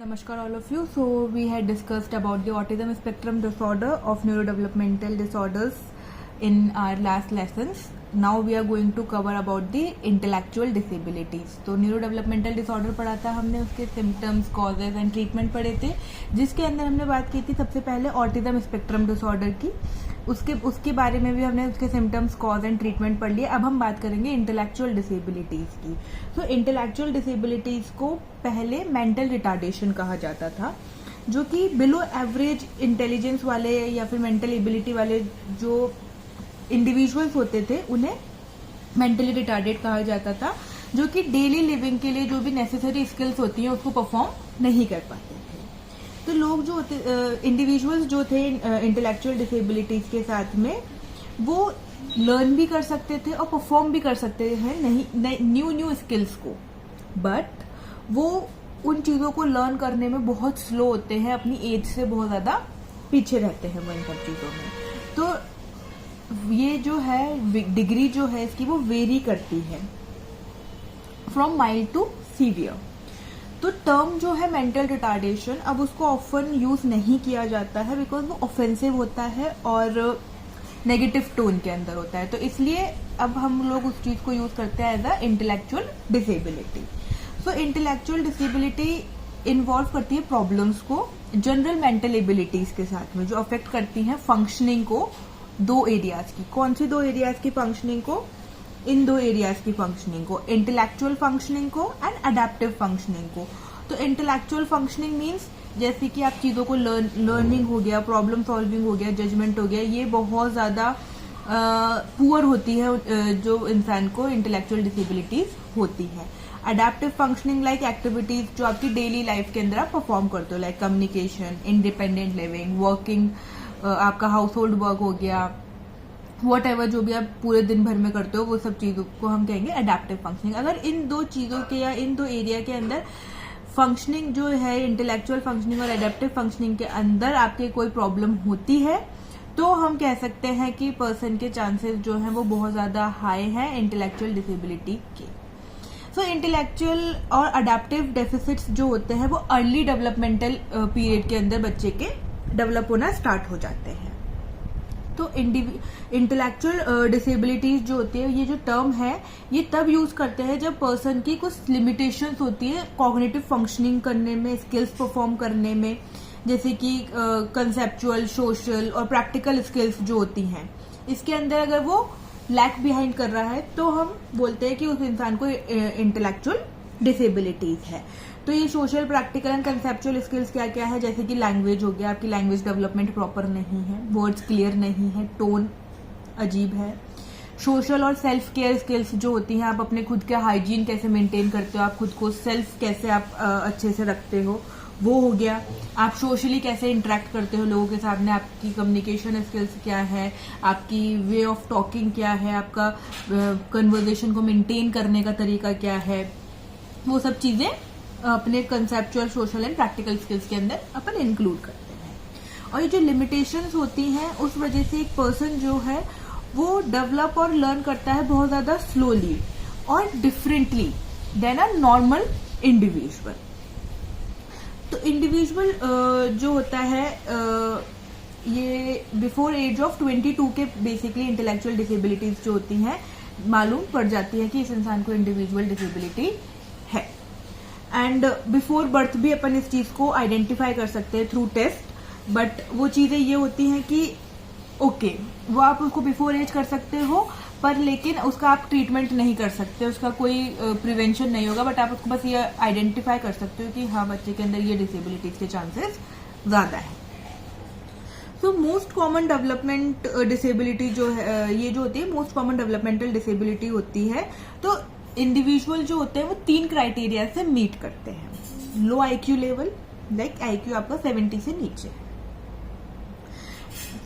Namaskar all of you. So we had discussed about the autism spectrum disorder of neurodevelopmental disorders in our last lessons. Now we are going to cover about the intellectual disabilities. तो neurodevelopmental disorder पढ़ा था हमने, उसके symptoms, causes and treatment पढ़े थे, जिसके अंदर हमने बात की थी सबसे पहले ऑटिज्म स्पेक्ट्रम डिसऑर्डर की. उसके बारे में भी हमने उसके सिम्टम्स, कॉज एंड ट्रीटमेंट पढ़ लिए. अब हम बात करेंगे इंटेलेक्चुअल डिसेबिलिटीज की. तो इंटेलेक्चुअल डिसेबिलिटीज को पहले मेंटल रिटार्डेशन कहा जाता था, जो कि बिलो एवरेज इंटेलिजेंस वाले या फिर मेंटल एबिलिटी वाले जो इंडिविजुअल्स होते थे उन्हें मेंटली रिटार्डेड कहा जाता था, जो कि डेली लिविंग के लिए जो भी नेसेसरी स्किल्स होती हैं उसको परफॉर्म नहीं कर पाते थे. तो लोग जो होते इंडिविजुअल्स जो थे इंटेलेक्चुअल डिसेबिलिटीज के साथ में, वो लर्न भी कर सकते थे और परफॉर्म भी कर सकते हैं न्यू स्किल्स को, बट वो उन चीजों को लर्न करने में बहुत स्लो होते हैं, अपनी एज से बहुत ज्यादा पीछे रहते हैं वो इन सब चीजों में. तो ये जो है डिग्री जो है इसकी वो वेरी करती है फ्रॉम माइल्ड टू सीवियर. तो टर्म जो है मेंटल रिटार्डेशन, अब उसको ऑफन यूज नहीं किया जाता है बिकॉज वो ऑफेंसिव होता है और नेगेटिव टोन के अंदर होता है. तो इसलिए अब हम लोग उस चीज को यूज करते हैं as a intellectual disability. So intellectual disability involve करती है प्रॉब्लम्स को जनरल मेंटल एबिलिटीज के साथ में, जो अफेक्ट करती हैं फंक्शनिंग को दो एरियाज की. कौन सी दो एरियाज की फंक्शनिंग को? इन दो एरियाज की फंक्शनिंग को, इंटेलेक्चुअल फंक्शनिंग को एंड अडेप्टिव फंक्शनिंग को. तो इंटेलेक्चुअल फंक्शनिंग मीन्स जैसे कि आप चीजों को लर्निंग हो गया, प्रॉब्लम सॉल्विंग हो गया, जजमेंट हो गया, ये बहुत ज्यादा पुअर होती है जो इंसान को इंटेलेक्चुअल डिसेबिलिटीज होती है. अडेप्टिव फंक्शनिंग लाइक एक्टिविटीज जो आपकी डेली लाइफ के अंदर आप परफॉर्म करते हो, like communication, independent living, working, आपका हाउस होल्ड वर्क हो गया, वॉट एवर जो भी आप पूरे दिन भर में करते हो, वो सब चीजों को हम कहेंगे अडेप्टिव फंक्शनिंग. अगर इन दो चीजों के या इन दो एरिया के अंदर फंक्शनिंग जो है इंटेलेक्चुअल फंक्शनिंग और अडेप्टिव फंक्शनिंग के अंदर आपके कोई प्रॉब्लम होती है, तो हम कह सकते हैं कि पर्सन के चांसेस जो हैं वो बहुत ज्यादा हाई हैं इंटेलेक्चुअल डिसेबिलिटी के. सो इंटेलेक्चुअल और अडेप्टिव डेफिसिट्स जो होते हैं वो अर्ली डेवलपमेंटल पीरियड के अंदर बच्चे के डेवलप होना स्टार्ट हो जाते हैं. तो इंटेलेक्चुअल डिसेबिलिटीज जो होती है, ये जो टर्म है ये तब यूज करते हैं जब पर्सन की कुछ लिमिटेशंस होती है कॉग्निटिव फंक्शनिंग करने में, स्किल्स परफॉर्म करने में, जैसे कि कंसेप्चुअल, सोशल और प्रैक्टिकल स्किल्स जो होती हैं, इसके अंदर अगर वो लैक बिहाइंड कर रहा है तो हम बोलते हैं कि उस इंसान को इंटेलेक्चुअल डिसेबिलिटीज है. तो ये social, practical and conceptual skills क्या क्या है, जैसे कि लैंग्वेज हो गया, आपकी लैंग्वेज डेवलपमेंट प्रॉपर नहीं है, वर्ड्स क्लियर नहीं है, टोन अजीब है. सोशल और सेल्फ केयर स्किल्स जो होती हैं, आप अपने खुद का हाइजीन कैसे मेंटेन करते हो, आप खुद को सेल्फ कैसे आप अच्छे से रखते हो, वो हो गया. आप सोशली कैसे इंटरेक्ट करते हो लोगों के सामने, आपकी कम्युनिकेशन स्किल्स क्या है, आपकी वे ऑफ टॉकिंग क्या है, आपका कन्वर्सेशन को मेंटेन करने का तरीका क्या है, वो सब चीजें अपने conceptual, social and practical skills के अंदर अपन इंक्लूड करते हैं. और ये जो लिमिटेशंस होती हैं उस वजह से एक पर्सन जो है वो डेवलप और लर्न करता है बहुत ज्यादा स्लोली और differently than a normal individual. तो इंडिविजुअल जो होता है ये बिफोर एज ऑफ 22 के बेसिकली इंटेलेक्चुअल डिसेबिलिटीज जो होती हैं मालूम पड़ जाती है कि इस इंसान को इंडिविजुअल डिसेबिलिटी है. एंड बिफोर बर्थ भी अपन इस चीज को आइडेंटिफाई कर सकते हैं थ्रू टेस्ट, बट वो चीजें ये होती हैं कि ओके वो आप उसको बिफोर एज कर सकते हो, पर लेकिन उसका आप ट्रीटमेंट नहीं कर सकते, उसका कोई प्रिवेंशन नहीं होगा, बट आप उसको बस ये आइडेंटिफाई कर सकते हो कि हाँ बच्चे के अंदर ये डिसेबिलिटीज के चांसेस ज्यादा है. तो मोस्ट कॉमन डेवलपमेंट डिसेबिलिटी जो है, ये जो होती है मोस्ट कॉमन डेवलपमेंटल डिसेबिलिटी होती है. तो इंडिविजुअल जो होते हैं वो 3 क्राइटेरिया से मीट करते हैं. लो आईक्यू लेवल, लाइक आईक्यू आपका 70 से नीचे है,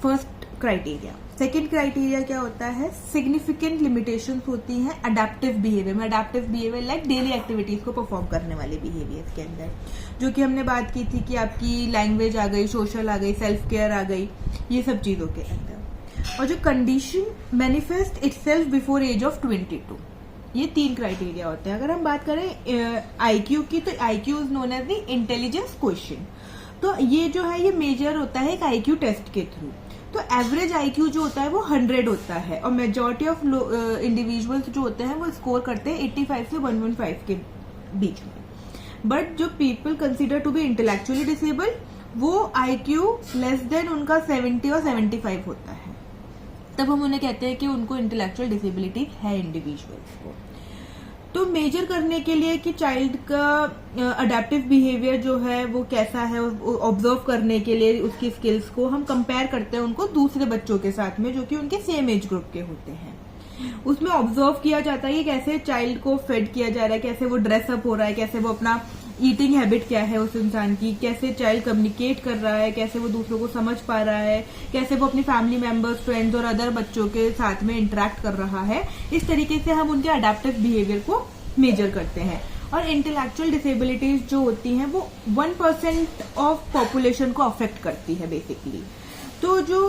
फर्स्ट क्राइटेरिया. सेकेंड क्राइटेरिया क्या होता है, सिग्निफिकेंट लिमिटेशंस होती हैं अडेप्टिव बिहेवियर में. Adaptive behaviour like daily activities को परफॉर्म करने वाले बिहेवियर के अंदर, जो कि हमने बात की थी कि आपकी लैंग्वेज आ गई, सोशल आ गई, सेल्फ केयर आ गई, ये सब चीजों के अंदर. और जो condition manifest itself before age of 22, ये 3 क्राइटेरिया होते हैं। अगर हम बात करें आईक्यू की, तो IQ is known as the intelligence question. तो ये जो है ये मेजर होता है एक आईक्यू टेस्ट के थ्रू। तो एवरेज आईक्यू जो होता है वो 100 होता है और मेजॉरिटी ऑफ इंडिविजुअल्स जो होते हैं वो स्कोर करते हैं 85 से 115 के बीच में। बट जो people consider to be intellectually disable, वो आईक्यू लेस देन उनका 70 और 75 होता है, तब हम उन्हें कहते हैं कि उनको इंटेलेक्चुअल डिसेबिलिटी है इंडिविजुअल्स को। तो मेजर करने के लिए कि चाइल्ड का अडेप्टिव बिहेवियर जो है वो कैसा है, ऑब्जर्व करने के लिए उसकी स्किल्स को हम कंपेयर करते हैं उनको दूसरे बच्चों के साथ में जो कि उनके सेम एज ग्रुप के होते हैं। उसमें ऑब्जर्व किया जाता है कि कैसे चाइल्ड को फेड किया जा रहा है, कैसे वो ड्रेसअप हो रहा है, कैसे वो अपना ईटिंग हैबिट क्या है उस इंसान की, कैसे चाइल्ड कम्युनिकेट कर रहा है, कैसे वो दूसरों को समझ पा रहा है, कैसे वो अपनी फैमिली मेंबर्स, फ्रेंड्स और अदर बच्चों के साथ में इंटरेक्ट कर रहा है। इस तरीके से हम उनके अडेप्टिव बिहेवियर को मेजर करते हैं। और इंटेलेक्चुअल डिसेबिलिटीज जो होती हैं वो 1% ऑफ पॉपुलेशन को अफेक्ट करती है बेसिकली। तो जो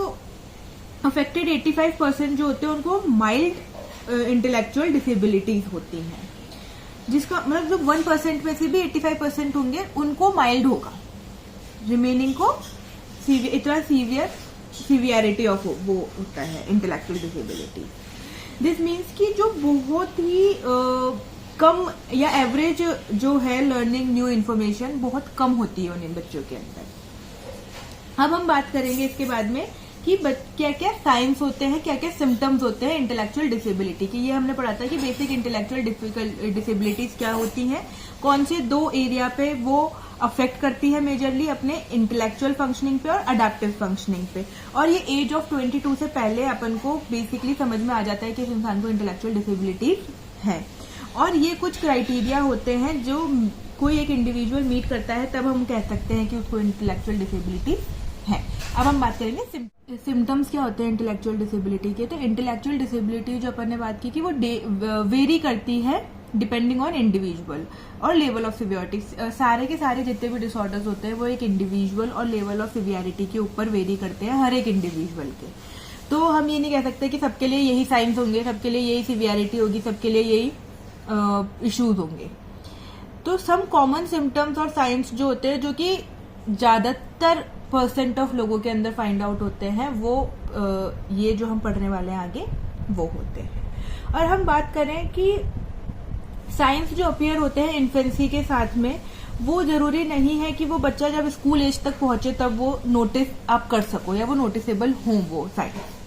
अफेक्टेड 85% जो होते हैं उनको माइल्ड इंटेलेक्चुअल डिसेबिलिटीज होती हैं, जिसका मतलब जो 1% में से भी 85% होंगे उनको माइल्ड होगा, रिमेनिंग को इतना सीवियरिटी ऑफ वो होता है इंटेलेक्चुअल डिसेबिलिटी। दिस मीन्स कि जो बहुत ही कम या एवरेज जो है लर्निंग न्यू इन्फॉर्मेशन बहुत कम होती है उन बच्चों के अंदर। अब हम बात करेंगे इसके बाद में कि क्या क्या साइंस होते हैं, क्या क्या सिम्टम्स होते हैं इंटेलेक्चुअल डिसेबिलिटी की। ये हमने पढ़ा था कि बेसिक इंटेलेक्चुअल डिसेबिलिटीज क्या होती हैं, कौन से 2 एरिया पे वो अफेक्ट करती है मेजरली, अपने इंटेलेक्चुअल फंक्शनिंग पे और अडेप्टिव फंक्शनिंग पे। और ये एज ऑफ 22 से पहले अपन को बेसिकली समझ में आ जाता है कि इस इंसान को इंटेलेक्चुअल डिसेबिलिटीज है। और ये कुछ क्राइटेरिया होते हैं जो कोई एक इंडिविजुअल मीट करता है तब हम कह सकते हैं कि उसको इंटेलेक्चुअल डिसेबिलिटी है। अब हम बात करेंगे सिम्टम्स क्या होते हैं इंटेलेक्चुअल डिसेबिलिटी के। तो इंटेलेक्चुअल डिसेबिलिटी जो अपन ने बात की कि वो वेरी करती है डिपेंडिंग ऑन इंडिविजुअल और लेवल ऑफ सिवियरिटी। सारे के सारे जितने भी डिसऑर्डर्स होते हैं वो एक इंडिविजुअल और लेवल ऑफ सिवियरिटी के ऊपर वेरी करते हैं हर एक इंडिविजुअल के। तो हम ये नहीं कह सकते कि सबके लिए यही साइंस होंगे, सबके लिए यही सिवियरिटी होगी, सबके लिए यही इश्यूज होंगे। तो सम कॉमन सिम्टम्स और साइंस जो होते हैं जो कि ज्यादातर % ऑफ लोगों के अंदर फाइंड आउट होते हैं वो ये जो हम पढ़ने वाले हैं आगे वो होते हैं। और हम बात करें कि साइंस जो अपीयर होते हैं इन्फेंसी के साथ में, वो जरूरी नहीं है कि वो बच्चा जब स्कूल एज तक पहुंचे तब वो नोटिस आप कर सको या वो नोटिसेबल हो वो साइंस।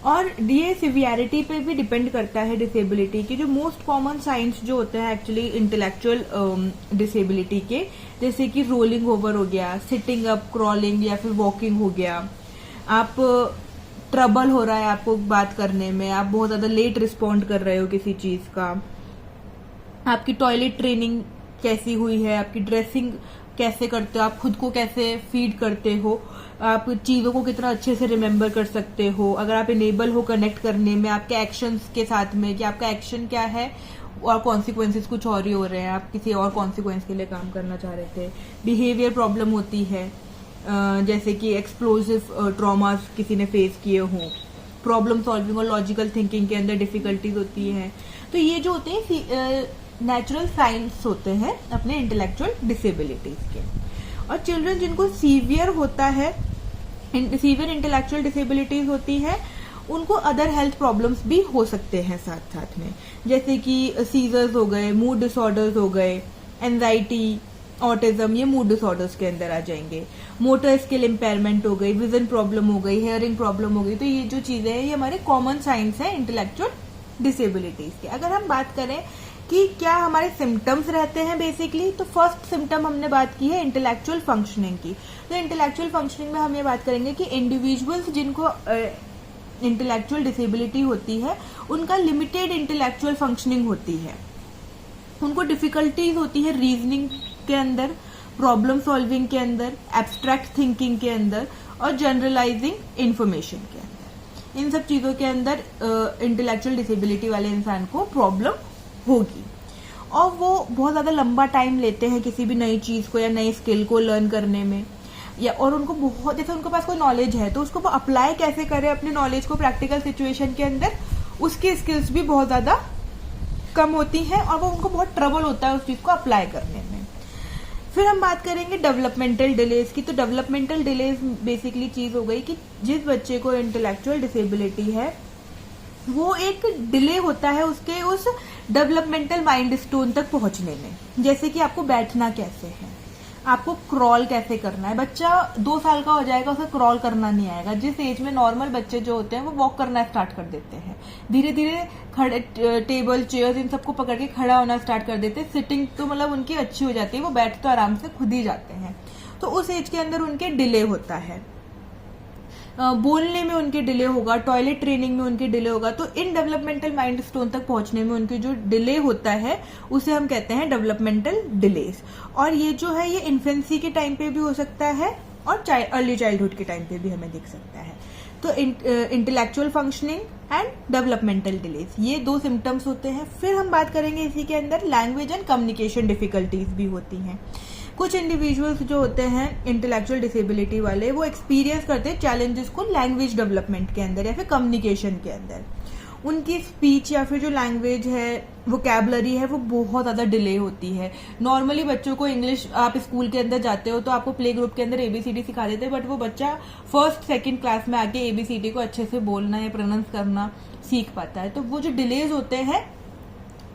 और ये सिवियरिटी पे भी डिपेंड करता है डिसेबिलिटी की। जो मोस्ट कॉमन साइंस जो होते हैं एक्चुअली इंटेलेक्चुअल डिसेबिलिटी के, जैसे कि रोलिंग ओवर हो गया, सिटिंग अप, क्रॉलिंग या फिर वॉकिंग हो गया, आप ट्रबल हो रहा है आपको बात करने में, आप बहुत ज्यादा लेट रिस्पॉन्ड कर रहे हो किसी चीज का, आपकी टॉयलेट ट्रेनिंग कैसी हुई है, आपकी ड्रेसिंग कैसे करते हो, आप खुद को कैसे फीड करते हो, आप चीजों को कितना अच्छे से रिमेम्बर कर सकते हो, अगर आप इनेबल हो कनेक्ट करने में आपके एक्शंस के साथ में कि आपका एक्शन क्या है और कॉन्सिक्वेंसेस कुछ और ही हो रहे हैं, आप किसी और कॉन्सिक्वेंस के लिए काम करना चाह रहे थे। बिहेवियर प्रॉब्लम होती है, जैसे कि एक्सप्लोसिव ट्रॉमास किसी ने फेस किए हों, प्रॉब्लम सॉल्विंग और लॉजिकल थिंकिंग के अंदर डिफिकल्टीज होती हैं। तो ये जो होते हैं नेचुरल साइंस होते हैं अपने इंटेलेक्चुअल डिसेबिलिटीज के। और चिल्ड्रन जिनको सीवियर होता है, सीवियर इंटेलेक्चुअल डिसेबिलिटीज होती है, उनको अदर हेल्थ प्रॉब्लम्स भी हो सकते हैं साथ साथ में, जैसे कि सीजर्स हो गए, मूड डिसऑर्डर्स हो गए, एंजाइटी, ऑटिज्म, ये मूड डिसऑर्डर्स के अंदर आ जाएंगे। मोटर स्किल इम्पेयरमेंट हो गई, विजन प्रॉब्लम हो गई, हियरिंग प्रॉब्लम हो गई। तो ये जो चीजें हैं ये हमारे कॉमन साइंस है इंटेलेक्चुअल डिसेबिलिटीज के। अगर हम बात करें कि क्या हमारे सिम्टम्स रहते हैं बेसिकली, तो फर्स्ट सिम्टम हमने बात की है इंटेलेक्चुअल फंक्शनिंग की। तो इंटेलेक्चुअल फंक्शनिंग में हम ये बात करेंगे कि इंडिविजुअल्स जिनको इंटेलेक्चुअल डिसेबिलिटी होती है उनका लिमिटेड इंटेलेक्चुअल फंक्शनिंग होती है, उनको डिफिकल्टीज होती है रीजनिंग के अंदर, प्रॉब्लम सॉल्विंग के अंदर, एब्स्ट्रैक्ट थिंकिंग के अंदर और जनरलाइजिंग इंफॉर्मेशन के अंदर। इन सब चीजों के अंदर इंटेलेक्चुअल डिसेबिलिटी वाले इंसान को प्रॉब्लम होगी। और वो बहुत ज्यादा लंबा टाइम लेते हैं किसी भी नई चीज को या नई स्किल को लर्न करने में, या और उनको बहुत, जैसे उनके पास कोई नॉलेज है तो उसको वो अप्लाई कैसे करें अपने नॉलेज को प्रैक्टिकल सिचुएशन के अंदर, उसकी स्किल्स भी बहुत ज्यादा कम होती हैं और वो उनको बहुत ट्रबल होता है उस चीज़ को अप्लाई करने में। फिर हम बात करेंगे डेवलपमेंटल डिलेज की। तो डेवलपमेंटल डिलेज बेसिकली चीज़ हो गई कि जिस बच्चे को इंटेलेक्चुअल डिसेबिलिटी है वो एक डिले होता है उसके उस डेवलपमेंटल माइलस्टोन तक पहुंचने में। जैसे कि आपको बैठना कैसे है, आपको क्रॉल कैसे करना है। बच्चा 2 साल का हो जाएगा, उसे क्रॉल करना नहीं आएगा। जिस एज में नॉर्मल बच्चे जो होते हैं वो वॉक करना स्टार्ट कर देते हैं, धीरे धीरे खड़े टेबल चेयर्स इन सबको पकड़ के खड़ा होना स्टार्ट कर देते हैं। सिटिंग तो मतलब उनकी अच्छी हो जाती है, वो बैठ तो आराम से खुद ही जाते हैं। तो उस एज के अंदर उनके डिले होता है, बोलने में उनके डिले होगा, टॉयलेट ट्रेनिंग में उनके डिले होगा। तो इन डेवलपमेंटल माइलस्टोन तक पहुंचने में उनके जो डिले होता है उसे हम कहते हैं डेवलपमेंटल डिलेज। और ये जो है ये इन्फेंसी के टाइम पे भी हो सकता है और अर्ली चाइल्डहुड के टाइम पे भी हमें दिख सकता है। तो intellectual functioning and developmental delays ये 2 सिम्टम्स होते हैं। फिर हम बात करेंगे इसी के अंदर लैंग्वेज एंड कम्युनिकेशन डिफिकल्टीज भी होती हैं। कुछ इंडिविजुअल्स जो होते हैं इंटेलेक्चुअल डिसेबिलिटी वाले वो एक्सपीरियंस करते हैं चैलेंजेस को लैंग्वेज डेवलपमेंट के अंदर या फिर कम्युनिकेशन के अंदर। उनकी स्पीच या फिर जो लैंग्वेज है वोकैबुलरी है वो बहुत ज़्यादा डिले होती है। नॉर्मली बच्चों को इंग्लिश आप स्कूल के अंदर जाते हो तो आपको प्ले ग्रुप के अंदर ABCD सिखा देते हैं, बट वो बच्चा 1st 2nd क्लास में आके ABCD को अच्छे से बोलना या प्रोनाउंस करना सीख पाता है। तो वो जो डिलेज होते हैं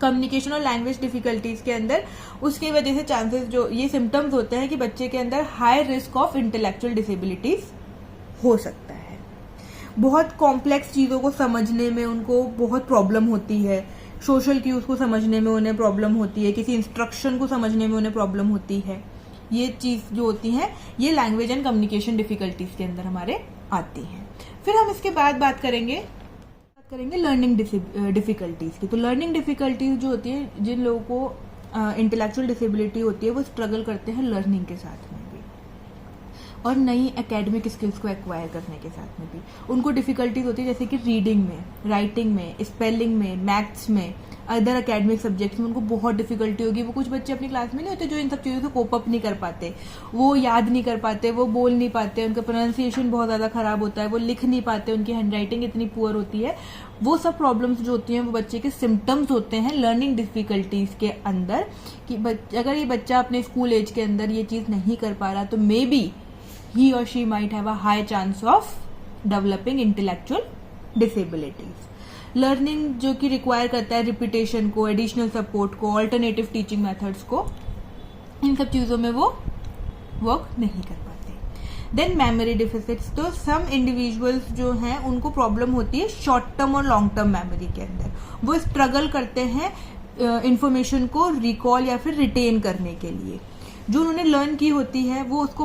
कम्युनिकेशन और लैंग्वेज डिफिकल्टीज के अंदर, उसकी वजह से चांसेस जो ये सिम्टम्स होते हैं कि बच्चे के अंदर high risk of intellectual disabilities हो सकता है। बहुत कॉम्प्लेक्स चीज़ों को समझने में उनको बहुत प्रॉब्लम होती है, सोशल क्यूज को समझने में उन्हें प्रॉब्लम होती है, किसी इंस्ट्रक्शन को समझने में उन्हें प्रॉब्लम होती है। ये चीज़ जो होती है ये लैंग्वेज एंड कम्युनिकेशन डिफिकल्टीज के अंदर हमारे आती हैं। फिर हम इसके बाद बात करेंगे लर्निंग डिफिकल्टीज की। तो लर्निंग डिफिकल्टीज जो होती है, जिन लोगों को इंटेलेक्चुअल डिसेबिलिटी होती है वो स्ट्रगल करते हैं लर्निंग के साथ में भी और नई एकेडमिक स्किल्स को एक्वायर करने के साथ में भी उनको डिफिकल्टीज होती है, जैसे कि रीडिंग में, राइटिंग में, स्पेलिंग में, मैथ्स में, अदर एकेडमिक सब्जेक्ट्स में उनको बहुत डिफिकल्टी होगी। वो कुछ बच्चे अपनी क्लास में नहीं होते जो इन सब चीज़ों से कोप अप नहीं कर पाते, वो याद नहीं कर पाते, वो बोल नहीं पाते, उनका प्रोनाउंसिएशन बहुत ज़्यादा खराब होता है, वो लिख नहीं पाते, उनकी हैंडराइटिंग इतनी पुअर होती है। वो सब प्रॉब्लम्स जो होती हैं वो बच्चे के सिम्टम्स होते हैं लर्निंग डिफिकल्टीज के अंदर कि अगर ये बच्चा अपने स्कूल एज के अंदर ये चीज़ नहीं कर पा रहा तो may be he or she might have a high chance of developing intellectual disabilities. Learning जो कि रिक्वायर करता है रिपीटेशन को, एडिशनल सपोर्ट को, ऑल्टरनेटिव टीचिंग मेथड्स को, इन सब चीज़ों में वो वर्क नहीं कर पाते। Then memory deficits. तो सम इंडिविजुअल्स जो हैं उनको प्रॉब्लम होती है शॉर्ट टर्म और लॉन्ग टर्म मेमोरी के अंदर। वो स्ट्रगल करते हैं इंफॉर्मेशन को रिकॉल या फिर रिटेन करने के लिए। जो उन्होंने लर्न की होती है वो उसको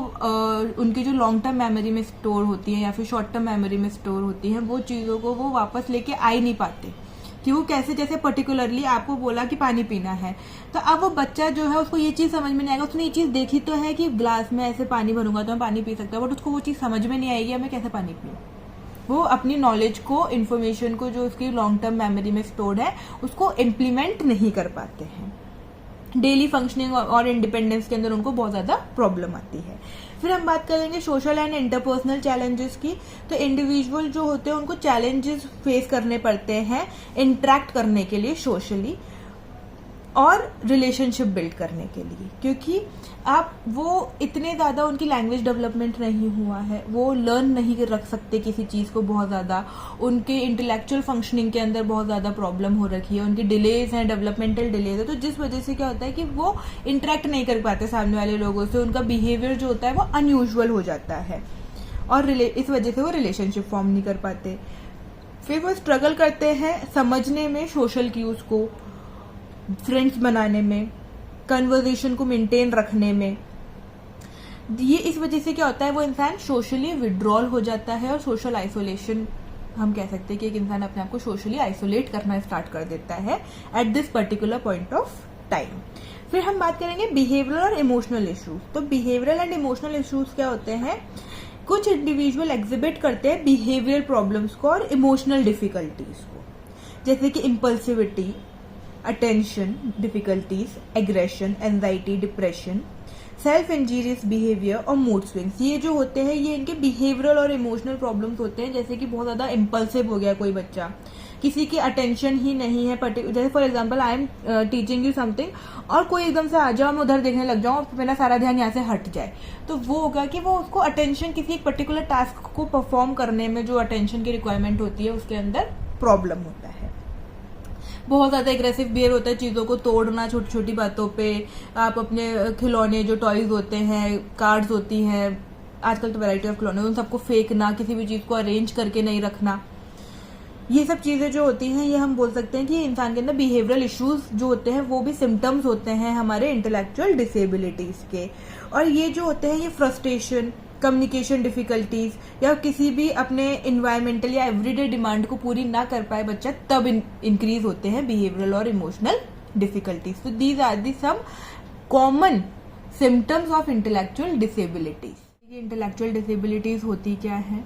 उनकी जो लॉन्ग टर्म मेमोरी में स्टोर होती है या फिर शॉर्ट टर्म मेमोरी में स्टोर होती है, वो चीज़ों को वो वापस लेके आ ही नहीं पाते कि वो कैसे। जैसे पर्टिकुलरली आपको बोला कि पानी पीना है, तो अब वो बच्चा जो है उसको ये चीज़ समझ में नहीं आएगा। उसने ये चीज़ देखी तो है कि ग्लास में ऐसे पानी भरूंगा तो मैं पानी पी सकता हूँ, बट उसको वो चीज़ समझ में नहीं आएगी मैं कैसे पानी पीऊँ। वो अपनी नॉलेज को, इन्फॉर्मेशन को जो उसकी लॉन्ग टर्म मेमोरी में स्टोर्ड है उसको इम्प्लीमेंट नहीं कर पाते हैं। डेली फंक्शनिंग और इंडिपेंडेंस के अंदर उनको बहुत ज़्यादा प्रॉब्लम आती है। फिर हम बात करेंगे सोशल एंड इंटरपर्सनल चैलेंजेस की। तो इंडिविजुअल जो होते हैं उनको चैलेंजेस फेस करने पड़ते हैं इंटरेक्ट करने के लिए सोशली और रिलेशनशिप बिल्ड करने के लिए, क्योंकि आप वो इतने ज़्यादा उनकी लैंग्वेज डेवलपमेंट नहीं हुआ है, वो लर्न नहीं रख सकते किसी चीज़ को बहुत ज़्यादा, उनके इंटेलेक्चुअल फंक्शनिंग के अंदर बहुत ज़्यादा प्रॉब्लम हो रखी है, उनकी डिलेज हैं, डेवलपमेंटल डिलेज है। तो जिस वजह से क्या होता है कि वो इंटरेक्ट नहीं कर पाते सामने वाले लोगों से, उनका बिहेवियर जो होता है वो अनयूजुअल हो जाता है और इस वजह से वो रिलेशनशिप फॉर्म नहीं कर पाते। फिर वो स्ट्रगल करते हैं समझने में सोशल क्यूज को, फ्रेंड्स बनाने में, कन्वर्सेशन को मेंटेन रखने में। ये इस वजह से क्या होता है वो इंसान सोशली विड्रॉल हो जाता है और सोशल आइसोलेशन हम कह सकते हैं कि एक इंसान अपने आप को सोशली आइसोलेट करना स्टार्ट कर देता है at this particular point of time. फिर हम बात करेंगे बिहेवियरल और इमोशनल इश्यूज। तो बिहेवियरल एंड इमोशनल इश्यूज क्या होते हैं? कुछ इंडिविजुअल एग्जिबिट करते हैं बिहेवियर प्रॉब्लम्स को और इमोशनल डिफिकल्टीज को, जैसे कि impulsivity, attention difficulties, aggression, anxiety, depression, self injurious behaviour और मूड स्विंग्स। ये जो होते हैं ये इनके बिहेवियरल और इमोशनल प्रॉब्लम्स होते हैं। जैसे कि बहुत ज़्यादा इम्पल्सिव हो गया कोई बच्चा, किसी की अटेंशन ही नहीं है, जैसे for example I am teaching you something और कोई एकदम से आ जाओ, मैं उधर देखने लग जाऊं और मेरा सारा ध्यान यहाँ से हट जाए, तो वो होगा कि वो उसको अटेंशन किसी एक पर्टिकुलर टास्क को परफॉर्म करने में जो अटेंशन की रिक्वायरमेंट होती है उसके अंदर प्रॉब्लम होता है। बहुत ज्यादा एग्रेसिव बिहेव होता है, चीजों को तोड़ना छोटी छोटी बातों पे, आप अपने खिलौने जो टॉयज होते हैं, कार्ड्स होती हैं, आजकल तो वैरायटी ऑफ खिलौने, उन सबको फेंकना, किसी भी चीज को अरेंज करके नहीं रखना, ये सब चीजें जो होती हैं ये हम बोल सकते हैं कि इंसान के अंदर बिहेवियरल इश्यूज जो होते हैं वो भी सिम्टम्स होते हैं हमारे इंटेलेक्चुअल डिसेबिलिटीज के। और ये जो होते हैं ये फ्रस्ट्रेशन, कम्युनिकेशन डिफिकल्टीज या किसी भी अपने इन्वायरमेंटल या एवरीडे डिमांड को पूरी ना कर पाए बच्चा, तब इंक्रीज होते हैं बिहेवियरल और इमोशनल डिफिकल्टीज। तो these are the some common symptoms of intellectual disabilities. ये इंटेलेक्चुअल डिसेबिलिटीज होती क्या है,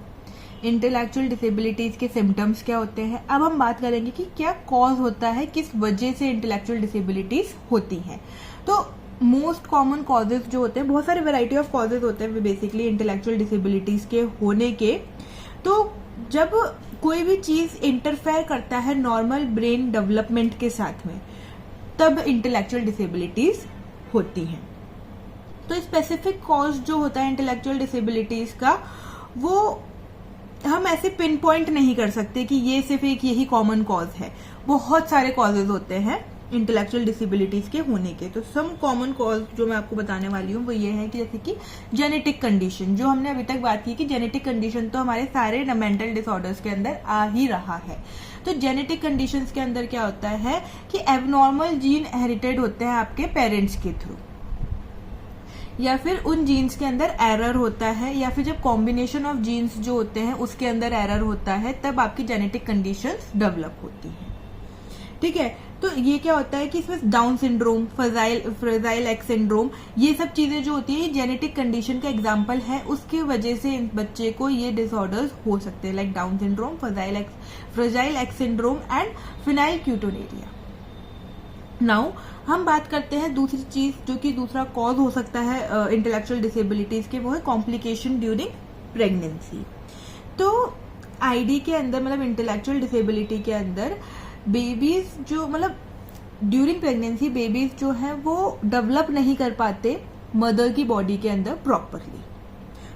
इंटेलेक्चुअल डिसेबिलिटीज के सिम्टम्स क्या होते हैं। अब हम बात करेंगे कि क्या कॉज होता है, किस वजह से इंटेलेक्चुअल डिसेबिलिटीज होती हैं। तो मोस्ट कॉमन कॉजेज जो होते हैं, बहुत सारे वैरायटी ऑफ कॉजेज होते हैं बेसिकली इंटेलेक्चुअल डिसेबिलिटीज के होने के। तो जब कोई भी चीज इंटरफेयर करता है नॉर्मल ब्रेन डेवलपमेंट के साथ में, तब इंटेलेक्चुअल डिसेबिलिटीज होती हैं। तो स्पेसिफिक कॉज जो होता है इंटेलेक्चुअल डिसेबिलिटीज का, वो हम ऐसे पिन पॉइंट नहीं कर सकते कि ये सिर्फ एक यही कॉमन कॉज है। बहुत सारे कॉजेज होते हैं इंटेलेक्चुअल डिसेबिलिटीज के होने के। तो सम कॉमन कॉज जो मैं आपको बताने वाली हूँ वो ये है कि जैसे कि जेनेटिक कंडीशन, जो हमने अभी तक बात की कि जेनेटिक कंडीशन तो हमारे सारे मेंटल डिसऑर्डर्स के अंदर आ ही रहा है। तो जेनेटिक कंडीशंस के अंदर क्या होता है कि एबनॉर्मल जीन हेरिटेड होते हैं आपके पेरेंट्स के थ्रू, या फिर उन जीन्स के अंदर एरर होता है, या फिर जब कॉम्बिनेशन ऑफ जीन्स जो होते हैं उसके अंदर एरर होता है, तब आपकी जेनेटिक कंडीशंस डेवलप होती हैं। ठीक है, तो ये क्या होता है कि इसमें down syndrome, fragile X syndrome, ये सब चीजें जो होती है ये जेनेटिक कंडीशन का एग्जाम्पल है। उसके वजह से बच्चे को ये डिसऑर्डर्स हो सकते हैं, like Down syndrome, fragile X syndrome and phenylketonuria. Now हम बात करते हैं दूसरी चीज जो कि दूसरा कॉज हो सकता है इंटेलेक्चुअल डिसेबिलिटीज के, वो है कॉम्प्लिकेशन ड्यूरिंग प्रेगनेंसी। तो आईडी के अंदर, मतलब इंटेलेक्चुअल डिसेबिलिटी के अंदर, बेबीज जो मतलब ड्यूरिंग प्रेगनेंसी बेबीज जो है वो डेवलप नहीं कर पाते मदर की बॉडी के अंदर प्रॉपरली।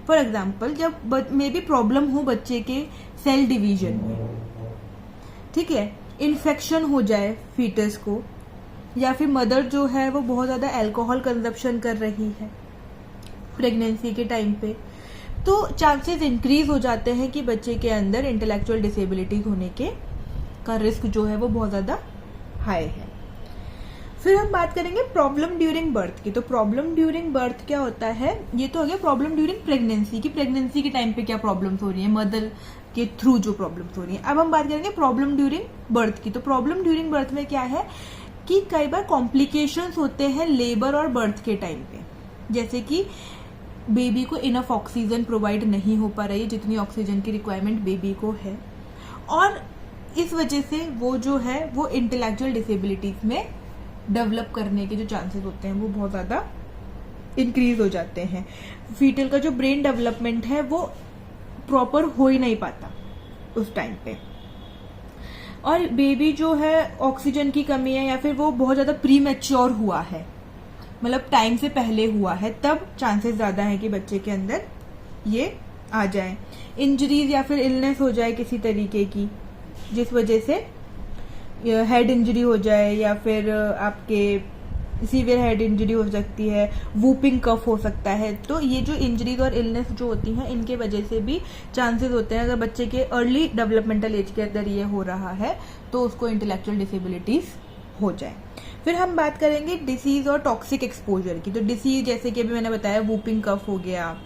फॉर एग्जाम्पल, जब मे बी प्रॉब्लम हो बच्चे के सेल डिवीजन में, ठीक है, इन्फेक्शन हो जाए फीटस को, या फिर मदर जो है वो बहुत ज्यादा अल्कोहल कंजप्शन कर रही है प्रेगनेंसी के टाइम पे, तो चांसेस इंक्रीज हो जाते हैं कि बच्चे के अंदर इंटेलेक्चुअल डिसेबिलिटीज होने के का रिस्क जो है वो बहुत ज्यादा हाई है। फिर हम बात करेंगे प्रॉब्लम ड्यूरिंग बर्थ की। तो प्रॉब्लम ड्यूरिंग बर्थ क्या होता है, ये तो हो गया प्रॉब्लम ड्यूरिंग प्रेगनेंसी की, प्रेगनेंसी के टाइम पे क्या प्रॉब्लम्स हो रही है, मदर के थ्रू जो प्रॉब्लम्स हो रही है। अब हम बात करेंगे प्रॉब्लम ड्यूरिंग बर्थ की। तो प्रॉब्लम ड्यूरिंग बर्थ में क्या है कि कई बार कॉम्प्लिकेशंस होते हैं लेबर और बर्थ के टाइम पे, जैसे कि बेबी को इनफ ऑक्सीजन प्रोवाइड नहीं हो पा रही है जितनी ऑक्सीजन की रिक्वायरमेंट बेबी को है, और इस वजह से वो जो है वो इंटेलेक्चुअल डिसेबिलिटीज में डेवलप करने के जो चांसेस होते हैं वो बहुत ज्यादा इंक्रीज हो जाते हैं। फीटल का जो ब्रेन डेवलपमेंट है वो प्रॉपर हो ही नहीं पाता उस टाइम पे, और बेबी जो है ऑक्सीजन की कमी है या फिर वो बहुत ज्यादा प्री मैच्योर हुआ है, मतलब टाइम से पहले हुआ है, तब चांसेस ज्यादा है कि बच्चे के अंदर ये आ जाए। इंजरीज या फिर इलनेस हो जाए किसी तरीके की, जिस वजह से हेड इंजरी हो जाए, या फिर आपके सीवियर हेड इंजरी हो सकती है, वूपिंग कफ हो सकता है। तो ये जो इंजरीज और इलनेस जो होती हैं इनके वजह से भी चांसेस होते हैं, अगर बच्चे के अर्ली डेवलपमेंटल एज के अंदर ये हो रहा है तो उसको इंटेलेक्चुअल डिसेबिलिटीज हो जाए। फिर हम बात करेंगे डिसीज और टॉक्सिक एक्सपोजर की। तो डिसीज जैसे कि अभी मैंने बताया, वूपिंग कफ हो गया,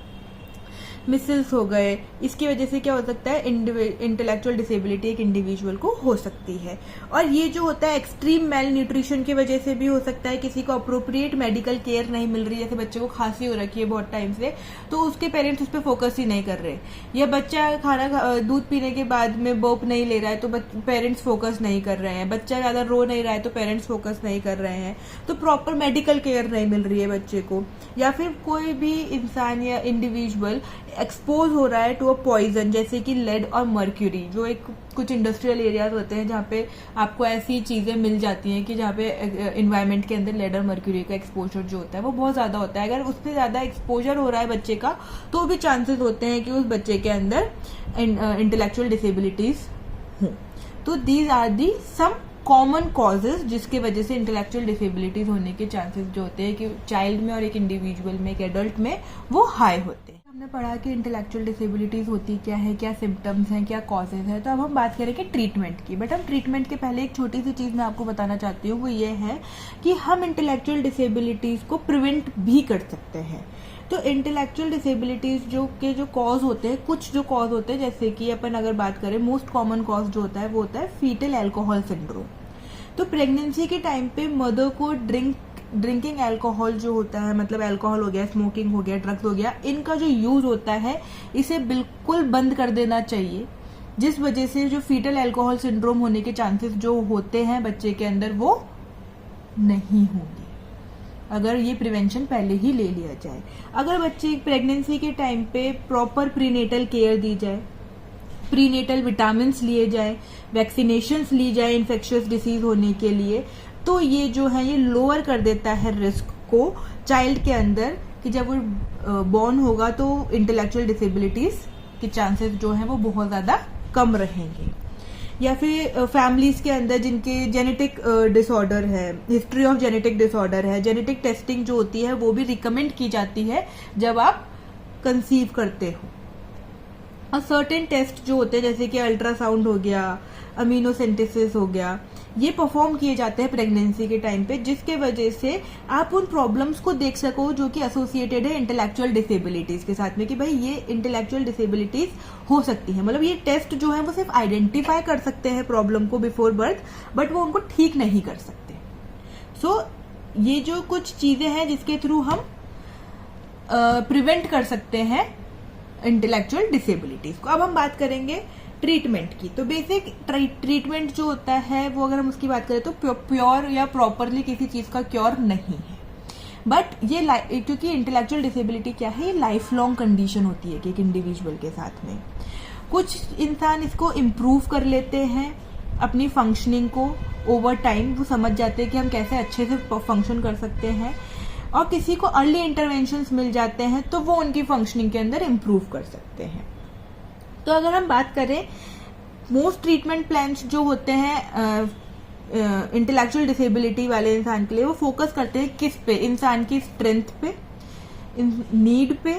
मिसल्स हो गए, इसकी वजह से क्या हो सकता है, इंटेलेक्चुअल डिसेबिलिटी एक इंडिविजुअल को हो सकती है। और ये जो होता है एक्सट्रीम मेल न्यूट्रिशन की वजह से भी हो सकता है, किसी को अप्रोप्रिएट मेडिकल केयर नहीं मिल रही, जैसे बच्चे को खांसी हो रखी है बहुत टाइम से, तो उसके पेरेंट्स उस पर फोकस ही नहीं कर रहे, या बच्चा दूध पीने के बाद में बर्प नहीं ले रहा है तो पेरेंट्स फोकस नहीं कर रहे हैं, बच्चा ज्यादा रो नहीं रहा है तो पेरेंट्स फोकस नहीं कर रहे हैं, तो प्रॉपर मेडिकल केयर नहीं मिल रही है बच्चे को, या फिर कोई भी इंसान या इंडिविजुअल एक्सपोज हो रहा है टू अ पॉइजन जैसे कि लेड और मर्क्यूरी, जो एक कुछ इंडस्ट्रियल एरियाज होते हैं जहाँ पे आपको ऐसी चीजें मिल जाती हैं कि जहाँ पे एनवायरनमेंट के अंदर लेड और मर्क्यूरी का एक्सपोजर जो होता है वो बहुत ज्यादा होता है। अगर उस पर ज्यादा एक्सपोजर हो रहा है बच्चे का तो भी चांसेस होते हैं कि उस बच्चे के अंदर इंटेलेक्चुअल डिसेबिलिटीज हों। तो these are the some common causes जिसके वजह से इंटेलेक्चुअल डिसेबिलिटीज होने के चांसेस जो होते हैं कि चाइल्ड में और एक इंडिविजुअल में, एक एडल्ट में, वो हाई होते हैं। हमने पढ़ा कि इंटेलेक्चुअल डिसेबिलिटीज होती क्या है, क्या सिम्टम्स हैं, क्या कॉजेज हैं। तो अब हम बात करेंगे ट्रीटमेंट की। बट हम ट्रीटमेंट के पहले एक छोटी सी चीज मैं आपको बताना चाहती हूँ, वो ये है कि हम इंटेलेक्चुअल डिसेबिलिटीज को प्रिवेंट भी कर सकते हैं। तो इंटेलेक्चुअल डिसेबिलिटीज जो कॉज होते हैं, कुछ जो कॉज होते हैं, जैसे कि अपन अगर बात करें मोस्ट कॉमन कॉज जो होता है वो होता है फीटल अल्कोहल सिंड्रोम। तो प्रेगनेंसी के टाइम पे मदर को ड्रिंकिंग अल्कोहल जो होता है, मतलब अल्कोहल हो गया, स्मोकिंग हो गया, ड्रग्स हो गया, इनका जो यूज होता है इसे बिल्कुल बंद कर देना चाहिए, जिस वजह से जो फीटल अल्कोहल सिंड्रोम होने के चांसेस जो होते हैं बच्चे के अंदर वो नहीं होंगे अगर ये प्रिवेंशन पहले ही ले लिया जाए। अगर बच्चे प्रेगनेंसी के टाइम पे प्रॉपर प्रीनेटल केयर दी जाए, प्रीनेटल विटामिन लिए जाए, वैक्सीनेशंस ली जाए इन्फेक्शियस डिसीज होने के लिए, तो ये जो है ये लोअर कर देता है रिस्क को चाइल्ड के अंदर कि जब वो बॉर्न होगा तो इंटेलेक्चुअल डिसेबिलिटीज के चांसेस जो है वो बहुत ज्यादा कम रहेंगे। या फिर फैमिलीज के अंदर जिनके जेनेटिक डिसऑर्डर है, हिस्ट्री ऑफ जेनेटिक डिसऑर्डर है, जेनेटिक टेस्टिंग जो होती है वो भी रिकमेंड की जाती है जब आप कंसीव करते हो। और सर्टेन टेस्ट जो होते हैं जैसे कि अल्ट्रासाउंड हो गया, अमीनोसेंटेसिस हो गया, ये परफॉर्म किए जाते हैं प्रेगनेंसी के टाइम पे, जिसके वजह से आप उन प्रॉब्लम्स को देख सको जो कि एसोसिएटेड है इंटेलेक्चुअल डिसेबिलिटीज के साथ में, कि भाई ये इंटेलेक्चुअल डिसेबिलिटीज हो सकती है। मतलब ये टेस्ट जो है वो सिर्फ आइडेंटिफाई कर सकते हैं प्रॉब्लम को बिफोर बर्थ, बट वो उनको ठीक नहीं कर सकते। सो ये जो कुछ चीजें हैं जिसके थ्रू हम प्रिवेंट कर सकते हैं इंटेलेक्चुअल डिसेबिलिटीज को। अब हम बात करेंगे ट्रीटमेंट की। तो बेसिक ट्रीटमेंट जो होता है वो अगर हम उसकी बात करें तो प्योर या प्रॉपरली किसी चीज का क्योर नहीं है, बट ये क्योंकि इंटेलेक्चुअल डिसेबिलिटी क्या है, ये लाइफ लॉन्ग कंडीशन होती है कि एक इंडिविजुअल के साथ में। कुछ इंसान इसको इम्प्रूव कर लेते हैं अपनी फंक्शनिंग को ओवर टाइम, वो समझ जाते हैं कि हम कैसे अच्छे से फंक्शन कर सकते हैं, और किसी को अर्ली इंटरवेंशंस मिल जाते हैं तो वो उनकी फंक्शनिंग के अंदर इम्प्रूव कर सकते हैं। तो अगर हम बात करें मोस्ट ट्रीटमेंट प्लान्स जो होते हैं इंटेलेक्चुअल डिसेबिलिटी वाले इंसान के लिए, वो फोकस करते हैं किस पे, इंसान की स्ट्रेंथ पे, नीड पे,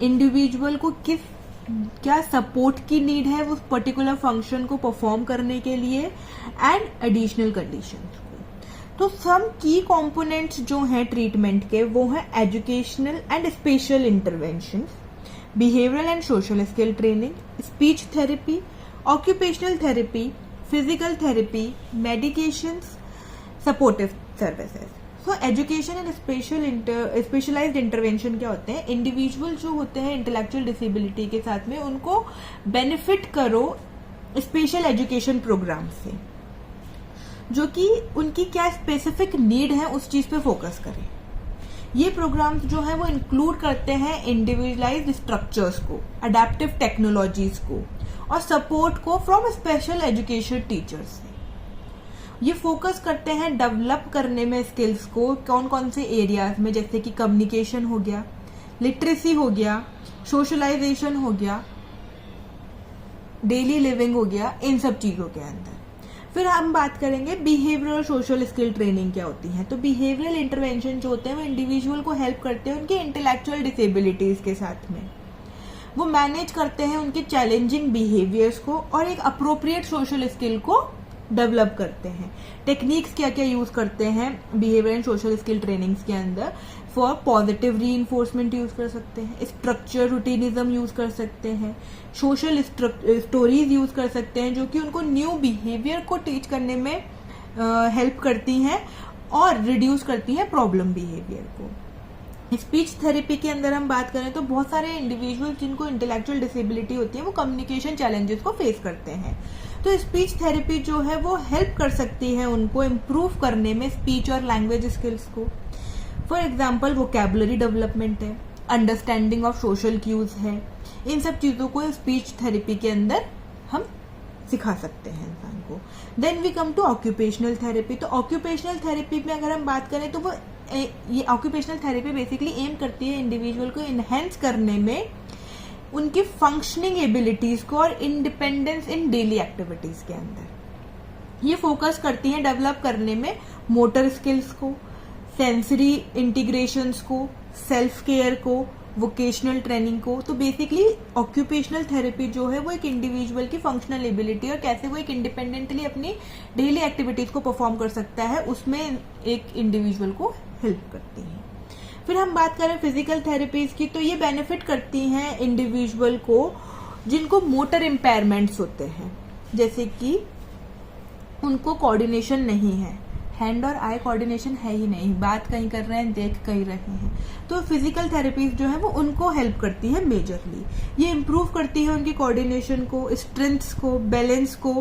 इंडिविजुअल को क्या सपोर्ट की नीड है उस पर्टिकुलर फंक्शन को परफॉर्म करने के लिए, एंड एडिशनल कंडीशंस को। तो सम की कंपोनेंट्स जो हैं ट्रीटमेंट के वो हैं educational and special interventions, behavioral and social skill training, speech therapy, occupational therapy, physical therapy, medications, supportive services. So education and specialized intervention क्या होते हैं, इंडिविजुअल जो होते हैं इंटेलेक्चुअल डिसेबिलिटी के साथ में उनको बेनिफिट करो स्पेशल एजुकेशन प्रोग्राम से, जो कि उनकी क्या स्पेसिफिक नीड है उस चीज पे फोकस करें। ये प्रोग्राम्स जो है वो इंक्लूड करते हैं इंडिविजुअलाइज्ड स्ट्रक्चर्स को, अडेप्टिव टेक्नोलॉजीज को और सपोर्ट को फ्रॉम स्पेशल एजुकेशन टीचर्स से। ये फोकस करते हैं डेवलप करने में स्किल्स को कौन कौन से एरियाज में, जैसे कि कम्युनिकेशन हो गया, लिटरेसी हो गया, सोशलाइजेशन हो गया, डेली लिविंग हो गया, इन सब चीजों के अंदर। फिर हम बात करेंगे बिहेवियरल और सोशल स्किल ट्रेनिंग क्या होती है। तो बिहेवियरल इंटरवेंशन जो होते हैं वो इंडिविजुअल को हेल्प करते हैं उनके इंटेलेक्चुअल डिसेबिलिटीज के साथ में, वो मैनेज करते हैं उनके चैलेंजिंग बिहेवियर्स को और एक अप्रोप्रिएट सोशल स्किल को डेवलप करते हैं। टेक्निक्स क्या क्या यूज करते हैं behaviour and social skill trainings के अंदर, फॉर पॉजिटिव रीइंफोर्समेंट यूज कर सकते हैं, स्ट्रक्चर रूटीनिज्म यूज कर सकते हैं, सोशल स्टोरीज यूज कर सकते हैं जो कि उनको न्यू बिहेवियर को टीच करने में हेल्प करती हैं और रिड्यूस करती हैं प्रॉब्लम बिहेवियर को। स्पीच थेरेपी के अंदर हम बात करें तो बहुत सारे इंडिविजुअल जिनको इंटेलेक्चुअल डिसेबिलिटी होती है वो कम्युनिकेशन चैलेंजेस को फेस करते हैं। तो स्पीच थेरेपी जो है वो हेल्प कर सकती है उनको इम्प्रूव करने में स्पीच और लैंग्वेज स्किल्स को। फॉर एग्जाम्पल वोकैबुलरी डेवलपमेंट है, अंडरस्टैंडिंग ऑफ सोशल क्यूज है, इन सब चीजों को स्पीच थेरेपी के अंदर हम सिखा सकते हैं इंसान को। Then we come to occupational therapy. तो ऑक्यूपेशनल थेरेपी में अगर हम बात करें तो वो ये ऑक्यूपेशनल थेरेपी बेसिकली एम करती है इंडिविजुअल को इनहेंस करने में उनकी फंक्शनिंग एबिलिटीज को और इंडिपेंडेंस इन डेली एक्टिविटीज के अंदर। ये फोकस करती है डेवलप करने में मोटर स्किल्स को, सेंसरी इंटीग्रेशंस को, सेल्फ केयर को, वोकेशनल ट्रेनिंग को। तो बेसिकली ऑक्यूपेशनल थेरेपी जो है वो एक इंडिविजुअल की फंक्शनल एबिलिटी और कैसे वो एक इंडिपेंडेंटली अपनी डेली एक्टिविटीज को परफॉर्म कर सकता है उसमें एक इंडिविजुअल को हेल्प करती है। फिर हम बात करें फिजिकल थेरेपीज की, तो ये बेनिफिट करती हैं इंडिविजुअल को जिनको मोटर इम्पेयरमेंट्स होते हैं, जैसे कि उनको कोऑर्डिनेशन नहीं है, हैंड और आई कोऑर्डिनेशन है ही नहीं, बात कहीं कर रहे हैं देख कहीं रहे हैं, तो फिजिकल थेरेपीज जो है वो उनको हेल्प करती है मेजरली। ये इम्प्रूव करती है उनकी कोऑर्डिनेशन को, स्ट्रेंथ्स को, बैलेंस को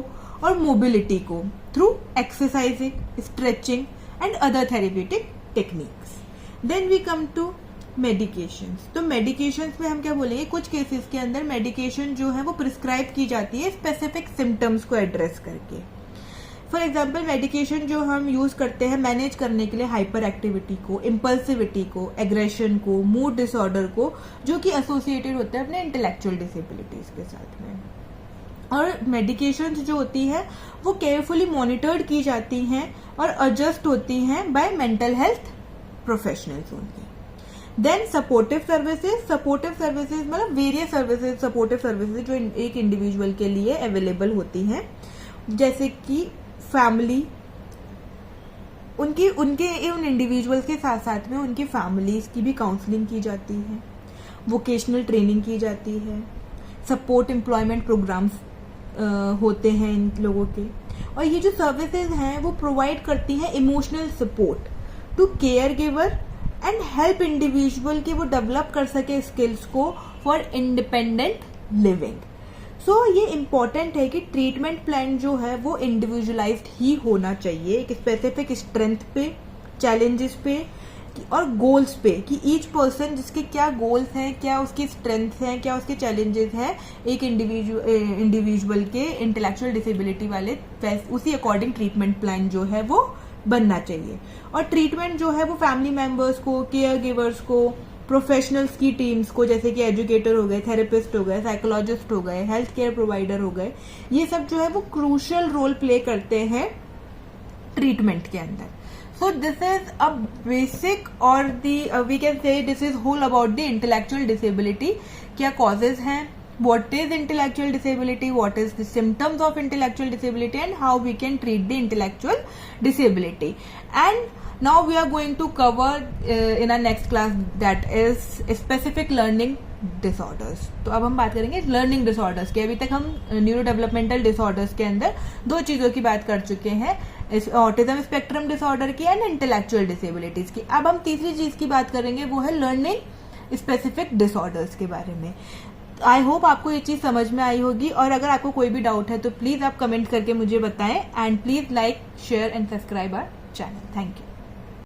और मोबिलिटी को through exercising, stretching and other therapeutic techniques. Then we come to medications. तो मेडिकेशंस में हम क्या बोलेंगे, कुछ केसेस के अंदर मेडिकेशन जो है वो प्रिस्क्राइब की जाती है स्पेसिफिक सिम्टम्स को एड्रेस करके। फॉर एग्जाम्पल मेडिकेशन जो हम यूज करते हैं मैनेज करने के लिए हाइपर एक्टिविटी को, इम्पल्सिविटी को, एग्रेशन को, मूड डिसऑर्डर को, जो कि एसोसिएटेड होते हैं अपने इंटेलेक्चुअल डिसेबिलिटीज के साथ में। और मेडिकेशन जो होती है वो केयरफुली मॉनिटर्ड की जाती हैं और एडजस्ट होती हैं by mental health professionals only. Then supportive services. Supportive services मतलब वेरियस सर्विसेज, सपोर्टिव सर्विसेज जो एक इंडिविजुअल के लिए अवेलेबल होती हैं, जैसे कि फैमिली, उनके उन इंडिविजुअल्स के साथ साथ में उनकी फैमिलीज की भी काउंसलिंग की जाती है, वोकेशनल ट्रेनिंग की जाती है, सपोर्ट एम्प्लॉयमेंट प्रोग्राम्स होते हैं इन लोगों के। और ये जो सर्विसेज हैं वो प्रोवाइड करती हैं emotional support to caregiver and help individual कि वो डेवलप कर सके स्किल्स को फॉर इंडिपेंडेंट लिविंग। सो ये इम्पॉर्टेंट है कि ट्रीटमेंट प्लान जो है वो इंडिविजुअलाइज्ड ही होना चाहिए, एक स्पेसिफिक स्ट्रेंथ पे, चैलेंजेस पे और गोल्स पे, कि ईच पर्सन जिसके क्या गोल्स हैं, क्या उसकी स्ट्रेंथ हैं, क्या उसके चैलेंजेस हैं, एक इंडिविजुअल के इंटेलेक्चुअल डिसेबिलिटी वाले, उसी अकॉर्डिंग ट्रीटमेंट प्लान जो है वो बनना चाहिए। और ट्रीटमेंट जो है वो फैमिली मेंबर्स को, केयर गिवर्स को, प्रोफेशनल्स की टीम्स को, जैसे कि एजुकेटर हो गए, थेरेपिस्ट हो गए, साइकोलॉजिस्ट हो गए, हेल्थ केयर प्रोवाइडर हो गए, ये सब जो है वो क्रूशियल रोल प्ले करते हैं ट्रीटमेंट के अंदर। So this is a basic और we can say this is whole about the intellectual disability. क्या कॉजेज हैं, what is intellectual disability, what is the symptoms of intellectual disability and how we can treat the intellectual disability. And now we are going to cover in our next class, that is specific learning disorders. तो अब हम बात करेंगे learning disorders की। अभी तक हम neuro developmental disorders के अंदर दो चीजों की बात कर चुके हैं, ऑटिज्म स्पेक्ट्रम डिसऑर्डर की एंड इंटेलेक्चुअल डिसेबिलिटीज की। अब हम तीसरी चीज की बात करेंगे, वो है लर्निंग स्पेसिफिक डिसऑर्डर्स के बारे में। आई होप आपको ये चीज समझ में आई होगी, और अगर आपको कोई भी डाउट है तो प्लीज आप कमेंट करके मुझे बताएं, and please like, share and subscribe our channel. Thank you.